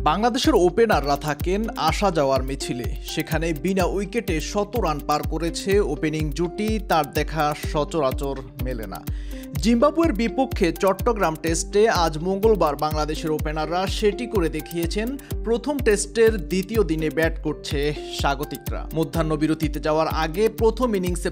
বাংলাদেশের ওপেনাররা থাকেন আসা যাওয়ার মিছিলে। সেখানে বিনা উইকেটে ১০০ রান পার করেছে ওপেনিং জুটি, তার দেখা সচরাচর মেলে না। জিম্বাবুয়ের বিপক্ষে চট্টগ্রাম টেস্টে আজ মঙ্গলবার বাংলাদেশের ওপেনাররা সেটি করে দেখিয়েছেন। প্রথম টেস্টের দ্বিতীয় দিনে ব্যাট করছে স্বাগতিকরা। মধ্যাহ্ন বিরতিতে যাওয়ার আগে প্রথম ইনিংসে